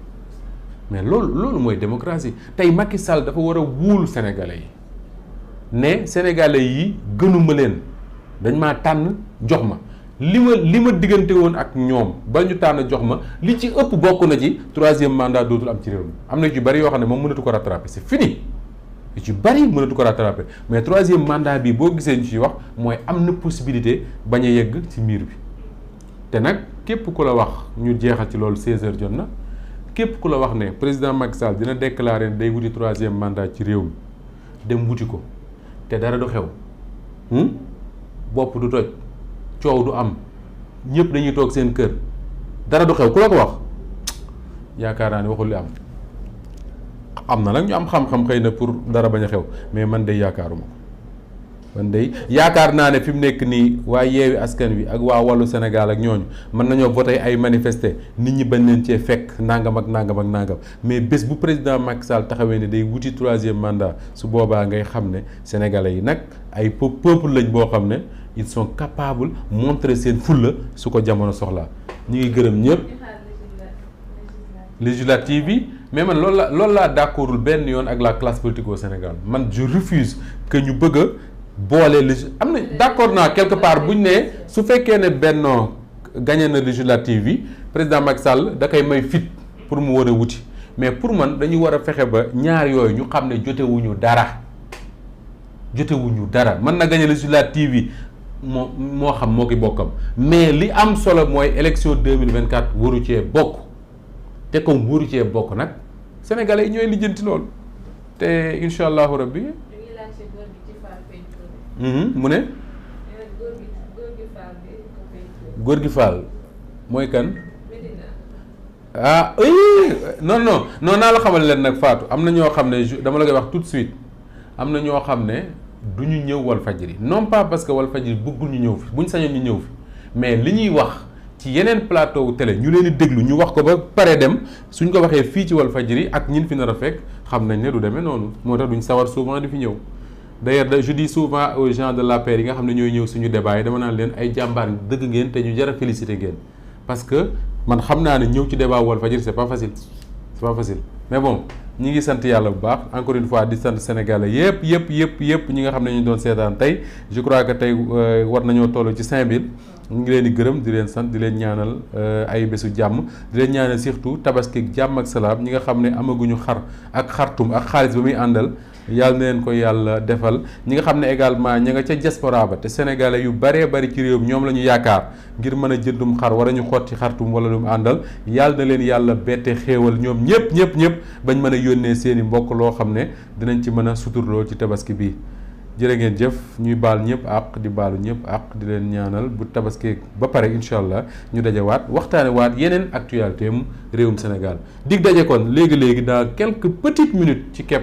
A: mais loolu mooy démocratie tey Macky Sall dafa war a wuul sénégalais yi ne sénégalais yi gënuma leen dañ maa tànn jox ma li ma diggante woon ak ñoom ba ñu tànn jox ma li ci ëpp bokk na ci 3e mandat dootul am ci réew mi am na yu bari yoo xam ne moom mënatu ko rattraper c'est fini yu ci bari mënatu ko rattraper mais 3e mandat bi boo gisee ñu ci wax mooy am na possibilité bañ a yegg ci miir bi te nag képp ku la wax ñu jeexal ci loolu 16h jot na képp ku la wax ne président Macky Sall dina déclarer day wuti 3e mandat ci réew mi dem wuti ko te dara du xew bopp du toj coow du am ñëpp dañuy toog seen kër dara du xew ku la ko wax yaakaar naa ne waxul li am na nag ñu am xam-xam xëy na pour dara bañ a xew mais man day yaakaaruma ko man day yaakaar naa ne fi mu nekk nii waa Yewwi Askan Wi ak waa Wallu Sénégal ak ñooñu mën nañoo voté ay manifester nit ñi bañ leen cee fekk nangam ak nangam ak nangam mais bés bu président Macky Sall taxawee ne day wuti 3e mandat su boobaa ngay xam ne sénégalais yi nag ay peuple lañ boo xam ne ils sont capables montrer seen fulla su ko jamono soxlaa ñu ngi gërëm ñëpp. législative yi mais man loolu laa d'accordul benn yoon ak la classe politique au Sénégal man je refuse que ñu bëgg a boole am na d'accord naa quelque part bu ñu nee su fekkee ne Benno gagné na législative yi président Macky Sall da koy may fit pour mu war a wuti mais pour man dañu war a fexe ba ñaar yooyu ñu xam ne jotewuñu dara mën na gagné législative yi moo xam moo ki bokkam mais li am solo mooy élection 2024 waru cee bokk te comme waru cee bokk nag sénégalais yi ñooy lijjanti loolu te incha allahu rabbi mu ne góor gi Fall mooy kan non naa la xamal leen nag Fatou am na ñoo xam ne dama la koy wax tout de suite am na ñoo xam ne du ñu ñëw Walfadjri non pas parce que Walfadjri bëggul ñu ñëw fi buñ sañoon ñu ñëw fi mais li ñuy wax ci yeneen plateau télé ñu leen di déglu ñu wax ko ba pare dem suñ ko waxee fii ci Walfadjri ak ñin fi nar a fekk xam nañ ne du demee noonu moo tax duñ sawar souvent di fi ñëw d'ailleurs je dis souvent aux gens de l'APR yi nga xam ne ñooy ñëw suñu débat yi dama naan leen ay jàmbaar dëgg ngeen te ñu jar a féliciter ngeen parce que man xam naa ne ñëw ci débat Walfadjri c'est pas facile mais bon ñi ngi sant yàlla bu baax encore une fois di sant Sénégalais yëpp ñi nga xam ne ñu doon seetaan tey je crois que tey war nañoo toll ci 5000 ñu ngi leen di gërëm di leen sant di leen ñaanal ay bésu jàmm di leen ñaanal surtout tabaski jàmm ak salaam ñi nga xam ne amaguñu xar ak xartum ak xaalis ba muy àndal yàlla na leen ko yàlla defal ñi nga xam ne également ña nga ca diaspora ba te sénégalais yu bëree bëri ci réew mi ñoom la ñu yaakaar ngir mën a jëndum xar wala ñu xotti xartum wala lu mu àndal yàlla na leen yàlla bette xéewal ñoom ñëpp bañ mën a yónnee seen i mbokk loo xam ne dinañ ci mën a suturloo ci tabaski bi jërë ngeen jëf ñuy baal ñëpp àq di baalu ñëpp àq di leen ñaanal bu tabaski ba pare incha allah ñu dajewaat waxtaane waat yeneen actualité mu réewum Sénégal dig daje kon léegi dans quelques petites minutes ci kepp